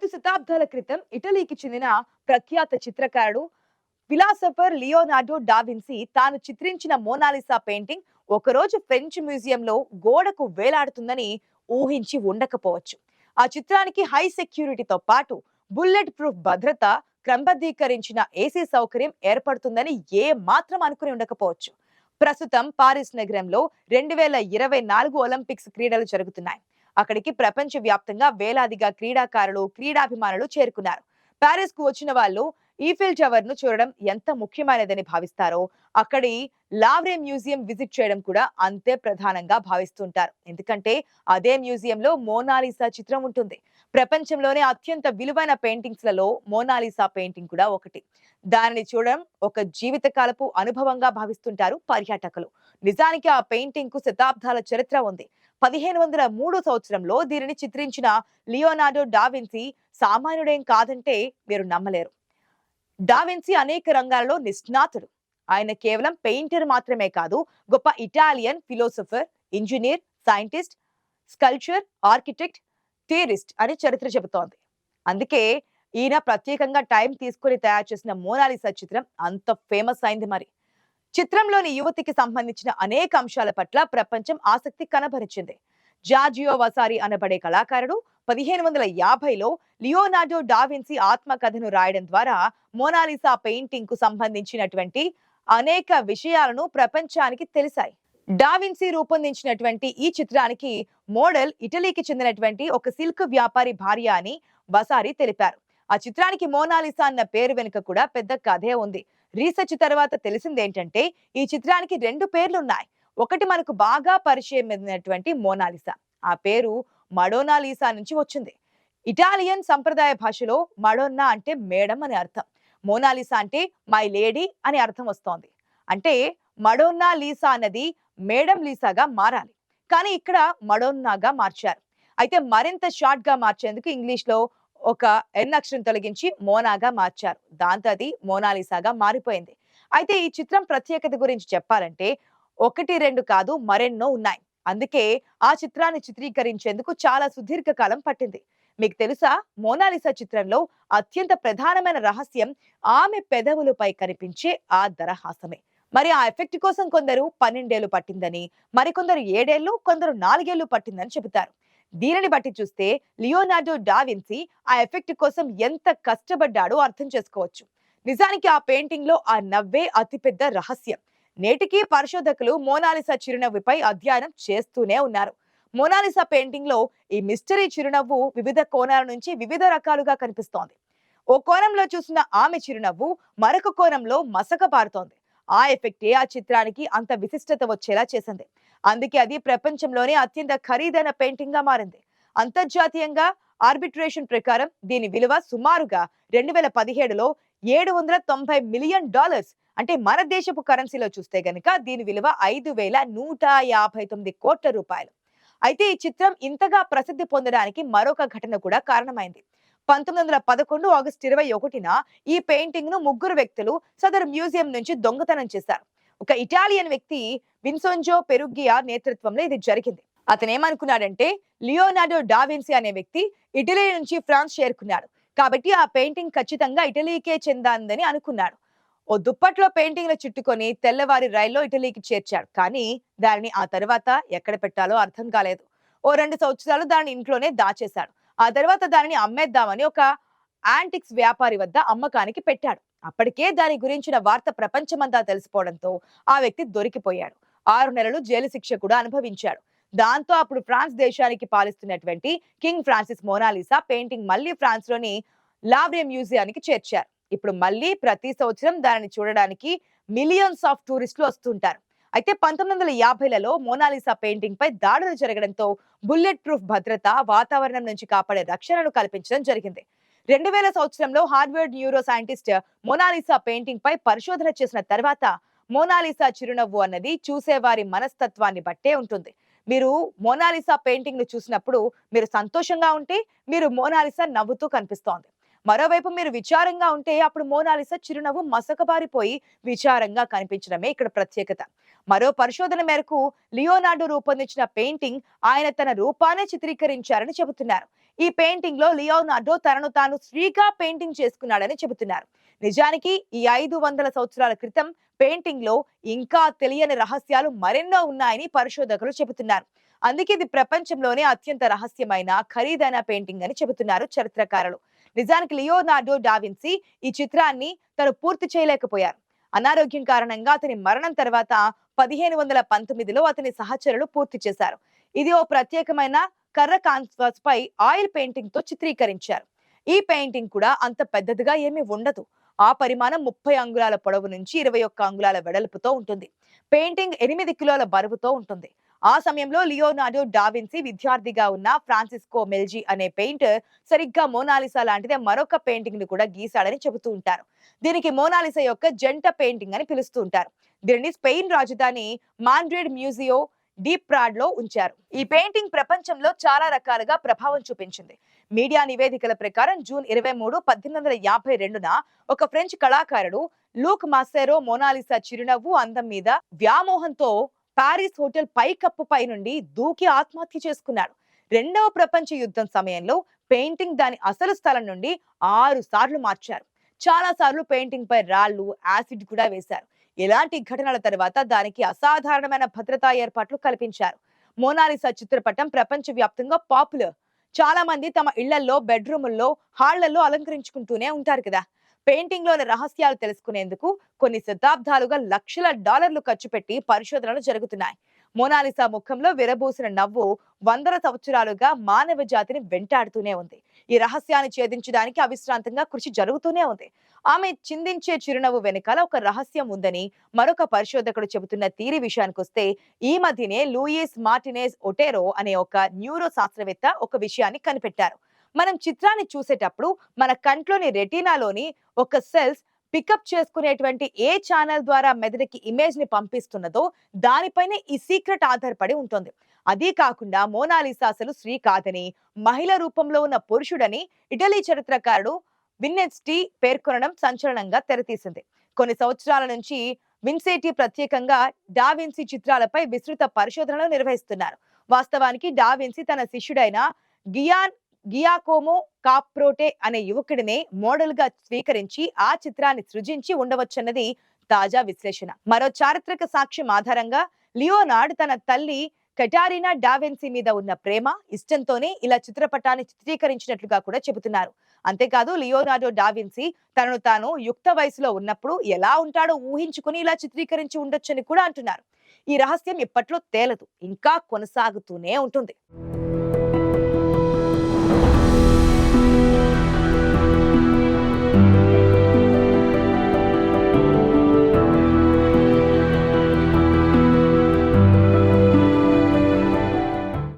5 శతాబ్దాల క్రితం ఇటలీకి చెందిన ప్రఖ్యాత చిత్రకారుడు ఫిలాసఫర్ లియోనార్డో డావిన్సీ తాను చిత్రించిన మోనాలిసా పెయింటింగ్ ఒకరోజు ఫ్రెంచ్ మ్యూజియంలో గోడకు వేలాడుతుందని ఊహించి ఉండకపోవచ్చు. ఆ చిత్రానికి హై సెక్యూరిటీతో పాటు బుల్లెట్ ప్రూఫ్ భద్రత, క్రమబద్ధీకరించిన ఏసీ సౌకర్యం ఏర్పడుతుందని ఏ మాత్రం అనుకుని ఉండకపోవచ్చు. ప్రస్తుతం పారిస్ నగరంలో 2024 ఒలింపిక్స్ క్రీడలు జరుగుతున్నాయి. అక్కడికి ప్రపంచ వ్యాప్తంగా వేలాదిగా క్రీడాకారులు, క్రీడాభిమానులు చేరుకున్నారు. ప్యారిస్ కు వచ్చిన వాళ్ళు ఈఫిల్ టవర్ ను చూడడం ఎంత ముఖ్యమైనదని భావిస్తారో, అక్కడి లావ్రే మ్యూజియం విజిట్ చేయడం కూడా అంతే ప్రధానంగా భావిస్తుంటారు. ఎందుకంటే అదే మ్యూజియంలో మోనాలిసా చిత్రం ఉంటుంది. ప్రపంచంలోనే అత్యంత విలువైన పెయింటింగ్స్ లలో మోనాలిసా పెయింటింగ్ కూడా ఒకటి. దానిని చూడడం ఒక జీవితకాలపు అనుభవంగా భావిస్తుంటారు పర్యాటకులు. నిజానికి ఆ పెయింటింగ్ కు శతాబ్దాల చరిత్ర ఉంది. 1503 సంవత్సరంలో దీనిని చిత్రించిన లియోనార్డో డావిన్సీ సామాన్యుడేం కాదంటే మీరు నమ్మలేరు. డావిన్సీ అనేక రంగాలలో నిష్ణాతుడు. ఆయన కేవలం పెయింటర్ మాత్రమే కాదు, గొప్ప Italian philosopher, engineer, scientist, sculpture, architect, theorist అని చరిత్ర చెబుతోంది. అందుకే ఈయన ప్రత్యేకంగా టైం తీసుకుని తయారు చేసిన మోనాలిసా చిత్రం అంత ఫేమస్ అయింది. మరి చిత్రంలోని యువతికి సంబంధించిన అనేక అంశాల పట్ల ప్రపంచం ఆసక్తి కనబరిచింది. జార్జియో వసారి అనబడే కళాకారుడు 1550లో లియోనార్డో డావిన్సీ ఆత్మకథను రాయడం ద్వారా మోనాలిసా పెయింటింగ్ కు సంబంధించినటువంటి అనేక విషయాలను ప్రపంచానికి తెలిసాయి. డావిన్సీ రూపొందించినటువంటి ఈ చిత్రానికి మోడల్ ఇటలీకి చెందినటువంటి ఒక సిల్క్ వ్యాపారి భార్య అని వసారి తెలిపారు. ఆ చిత్రానికి మోనాలిసా అన్న పేరు వెనుక కూడా పెద్ద కథే ఉంది. రీసెర్చ్ తర్వాత తెలిసిందేంటంటే ఈ చిత్రానికి 2 పేర్లున్నాయి. ఒకటి మనకు బాగా పరిచయమైనటువంటి మోనాలిసా. ఆ పేరు మడోనా లీసా నుంచి వచ్చింది. ఇటాలియన్ సంప్రదాయ భాషలో మడోన్నా అంటే మేడం అని అర్థం. మోనాలిసా అంటే మై లేడీ అని అర్థం వస్తోంది. అంటే మడోన్నా లీసా అన్నది మేడం లీసాగా మారాలి. కానీ ఇక్కడ మడోన్నాగా మార్చారు. అయితే మరింత షార్ట్ గా మార్చేందుకు ఇంగ్లీష్ లో ఒక ఎన్ అక్షరం తొలగించి మోనాగా మార్చారు. దాంతో అది మోనాలిసాగా మారిపోయింది. అయితే ఈ చిత్రం ప్రత్యేకత గురించి చెప్పాలంటే 1, 2 కాదు మరెన్నో ఉన్నాయి. అందుకే ఆ చిత్రాన్ని చిత్రీకరించేందుకు చాలా సుదీర్ఘ కాలం పట్టింది. మీకు తెలుసా, మోనాలిసా చిత్రంలో అత్యంత ప్రధానమైన రహస్యం ఆమె పెదవులపై కనిపించే ఆ దరహాసమే. మరి ఆ ఎఫెక్ట్ కోసం కొందరు 12 ఏళ్లు పట్టిందని, మరికొందరు 7 ఏళ్లు, కొందరు 4 ఏళ్లు పట్టిందని చెబుతారు. దీనిని బట్టి చూస్తే లియోనార్డో డావిన్సీ ఆ ఎఫెక్ట్ కోసం ఎంత కష్టపడ్డాడో అర్థం చేసుకోవచ్చు. నిజానికి ఆ పెయింటింగ్ లో ఆ నవ్వే అతిపెద్ద రహస్యం. నేటికి పరిశోధకులు మోనాలిసా చిరునవ్వుపై అధ్యయనం చేస్తూనే ఉన్నారు. మోనాలిసా పెయింటింగ్ లో ఈ మిస్టరీ చిరునవ్వు వివిధ కోణాల నుంచి వివిధ రకాలుగా కనిపిస్తోంది. ఓ కోణంలో చూసిన ఆమె చిరునవ్వు మరొక కోణంలో మసకబారుతోంది. ఆ ఎఫెక్టే ఆ చిత్రానికి అంత విశిష్టత వచ్చేలా చేసింది. అందుకే అది ప్రపంచంలోనే అత్యంత ఖరీదైన పెయింటింగ్ గా మారింది. అంతర్జాతీయంగా ఆర్బిట్రేషన్ ప్రకారం దీని విలువ సుమారుగా 2017లో $790 మిలియన్. అంటే మన దేశపు కరెన్సీలో చూస్తే గనుక దీని విలువ 5159 కోట్ల రూపాయలు. అయితే ఈ చిత్రం ఇంతగా ప్రసిద్ధి పొందడానికి మరొక ఘటన కూడా కారణమైంది. 1911 ఆగస్టు 21న ఈ పెయింటింగ్ ను 3 వ్యక్తులు సదరు మ్యూజియం నుంచి దొంగతనం చేశారు. ఒక ఇటాలియన్ వ్యక్తి విన్సెంజో పెరుగియా నేతృత్వంలో ఇది జరిగింది. అతనేమనుకున్నాడంటే లియోనార్డో డావిన్సీ అనే వ్యక్తి ఇటలీ నుంచి ఫ్రాన్స్ చేరుకున్నాడు కాబట్టి ఆ పెయింటింగ్ ఖచ్చితంగా ఇటలీకే చెందిందని అనుకున్నాడు. ఓ దుప్పట్లో పెయింటింగ్ ను చుట్టుకొని తెల్లవారి రైల్లో ఇటలీకి చేర్చాడు. కానీ దానిని ఆ తర్వాత ఎక్కడ పెట్టాలో అర్థం కాలేదు. ఓ 2 సంవత్సరాలు దాన్ని ఇంట్లోనే దాచేశాడు. ఆ తర్వాత దానిని అమ్మేద్దామని ఒక యాంటిక్స్ వ్యాపారి వద్ద అమ్మకానికి పెట్టాడు. అప్పటికే దాని గురించిన వార్త ప్రపంచమంతా తెలిసిపోవడంతో ఆ వ్యక్తి దొరికిపోయాడు. 6 నెలలు జైలు శిక్ష కూడా అనుభవించాడు. దాంతో అప్పుడు ఫ్రాన్స్ దేశానికి పాలిస్తున్నటువంటి కింగ్ ఫ్రాన్సిస్ మోనాలిసా పెయింటింగ్ మళ్ళీ ఫ్రాన్స్ లోని లావ్రే మ్యూజియానికి చేర్చారు. ఇప్పుడు మళ్ళీ ప్రతి సంవత్సరం దానిని చూడడానికి మిలియన్స్ ఆఫ్ టూరిస్టులు వస్తుంటారు. అయితే 1950లలో మోనాలిసా పెయింటింగ్ పై దాడులు జరగడంతో బుల్లెట్ ప్రూఫ్ భద్రత, వాతావరణం నుంచి కాపాడే రక్షణను కల్పించడం జరిగింది. 2000 సంవత్సరంలో Harvard neuroscientist Mona Lisa painting పై పరిశోధన చేసిన తర్వాత మోనాలిసా చిరునవ్వు అన్నది చూసేవారి మనస్తత్వాన్ని బట్టే ఉంటుంది. మీరు మోనాలిసా పెయింటింగ్ ను చూసినప్పుడు మీరు సంతోషంగా ఉంటే మీరు మోనాలిసా నవ్వుతూ కనిపిస్తోంది. మరోవైపు మీరు విచారంగా ఉంటే అప్పుడు మోనాలిసా చిరునవ్వు మసకబారిపోయి విచారంగా కనిపించడమే ఇక్కడ ప్రత్యేకత. మరో పరిశోధన మేరకు లియోనార్డో రూపొందించిన పెయింటింగ్ ఆయన తన రూపానే చిత్రీకరించారని చెబుతున్నారు. ఈ పెయింటింగ్ లో లియోనార్డో తనను తాను శ్రీగా పెయింటింగ్ చేసుకున్నాడని చెబుతున్నారు. నిజానికి ఈ 500 సంవత్సరాల క్రితం పెయింటింగ్ లో ఇంకా తెలియని రహస్యాలు మరెన్నో ఉన్నాయని పరిశోధకులు చెబుతున్నారు. అందుకే ఇది ప్రపంచంలోనే అత్యంత రహస్యమైన ఖరీదైన పెయింటింగ్ అని చెబుతున్నారు చరిత్రకారులు. నిజానికి లియోనార్డో డావిన్సీ ఈ చిత్రాన్ని తను పూర్తి చేయలేకపోయారు. అనారోగ్యం కారణంగా అతని మరణం తర్వాత 1519లో అతని సహచరులు పూర్తి చేశారు. ఇది ఓ ప్రత్యేకమైన కర్ర కాన్వాస్ పై ఆయిల్ పెయింటింగ్ తో చిత్రీకరించారు. ఈ పెయింటింగ్ కూడా అంత పెద్దదిగా ఏమీ ఉండదు. ఆ పరిమాణం 30 అంగుళాల పొడవు నుంచి 21 అంగుళాల వెడల్పుతో ఉంటుంది. పెయింటింగ్ 8 కిలోల బరువుతో ఉంటుంది. ఆ సమయంలో లియోనార్డో డావిన్సీ విద్యార్థిగా ఉన్న ఫ్రాన్సిస్కో మెల్జీ అనే పెయింటర్ సరిగ్గా మోనాలిసా లాంటిదే మరొక పెయింటింగ్ ని కూడా గీశాడని చెబుతూ ఉంటారు. దీనికి మోనాలిసా యొక్క జంట పెయింటింగ్ అని పిలుస్తూ ఉంటారు. దీనిని స్పెయిన్ రాజధాని మాడ్రిడ్ మ్యూజియో డీ ప్రాడ్ లో ఉంచారు. ఈ పెయింటింగ్ ప్రపంచంలో చాలా రకాలుగా ప్రభావం చూపించింది. మీడియా నివేదికల ప్రకారం జూన్ 23, 1852న ఒక ఫ్రెంచ్ కళాకారుడు లూక్ మాసెరో మోనాలిసా చిరునవ్వు అందం మీద వ్యామోహంతో పారిస్ హోటల్ పైకప్పుపై నుండి దూకి ఆత్మహత్య చేసుకున్నాడు. రెండవ ప్రపంచ యుద్ధం సమయంలో పెయింటింగ్ దాని అసలు స్థలం నుండి 6 సార్లు మార్చారు. చాలా సార్లు పెయింటింగ్ పై రాళ్లు, యాసిడ్ కూడా వేశారు. ఇలాంటి ఘటనల తర్వాత దానికి అసాధారణమైన భద్రతా ఏర్పాట్లు కల్పించారు. మోనాలిసా చిత్రపటం ప్రపంచ వ్యాప్తంగా పాపులర్. చాలా మంది తమ ఇళ్లలో, బెడ్రూముల్లో, హాళ్లలో అలంకరించుకుంటూనే ఉంటారు కదా. పెయింటింగ్ లోని రహస్యాలు తెలుసుకునేందుకు కొన్ని శతాబ్దాలుగా లక్షల డాలర్లు ఖర్చు పెట్టి పరిశోధనలు జరుగుతున్నాయి. మోనాలిసా ముఖంలో విరబూసిన నవ్వు వందల సంవత్సరాలుగా మానవ జాతిని వెంటాడుతూనే ఉంది. ఈ రహస్యాన్ని ఛేదించడానికి అవిశ్రాంతంగా కృషి జరుగుతూనే ఉంది. ఆమె చిందించే చిరునవ్వు వెనకాల ఒక రహస్యం ఉందని మరొక పరిశోధకుడు చెబుతున్న తీరి విషయానికొస్తే, ఈ మధ్యనే లూయిస్ మార్టినేజ్ ఒటేరో అనే ఒక న్యూరో శాస్త్రవేత్త ఒక విషయాన్ని కనిపెట్టారు. మనం చిత్రాన్ని చూసేటప్పుడు మన కంట్లోని రెటీనాలోని ఒక సెల్స్ పికప్ చేసుకునేటువంటి ఏ ఛానల్ ద్వారా మెదడుకి ఇమేజ్ ని పంపిస్తున్నదో దానిపైనే ఈ సీక్రెట్ ఆధారపడి ఉంటుంది. అదీ కాకుండా మోనాలిసా అసలు స్త్రీ కాదని, మహిళ రూపంలో ఉన్న పురుషుడని ఇటలీ చరిత్రకారుడు విన్నెస్టీ పేర్కొనడం సంచలనంగా తెరతీసింది. కొన్ని సంవత్సరాల నుంచి విన్సెంటీ ప్రత్యేకంగా డావిన్సీ చిత్రాలపై విస్తృత పరిశోధనలు నిర్వహిస్తున్నారు. వాస్తవానికి డావిన్సీ తన శిష్యుడైన గియాన్ గియాకోమో కాప్రోటే అనే యువకుడినే మోడల్ గా స్వీకరించి ఆ చిత్రాన్ని సృజించి ఉండవచ్చన్నది తాజా విశ్లేషణ. మరో చారిత్రక సాక్ష్యం ఆధారంగా లియోనార్డ్ తన తల్లి కటారినా డావిన్సీ మీద ఉన్న ప్రేమ, ఇష్టంతోనే ఇలా చిత్రపటాన్ని చిత్రీకరించినట్లుగా కూడా చెబుతున్నారు. అంతేకాదు లియోనార్డో డావిన్సీ తనను తాను యుక్త వయసులో ఉన్నప్పుడు ఎలా ఉంటాడో ఊహించుకుని ఇలా చిత్రీకరించి ఉండొచ్చని కూడా అంటున్నారు. ఈ రహస్యం ఇప్పట్లో తేలదు, ఇంకా కొనసాగుతూనే ఉంటుంది.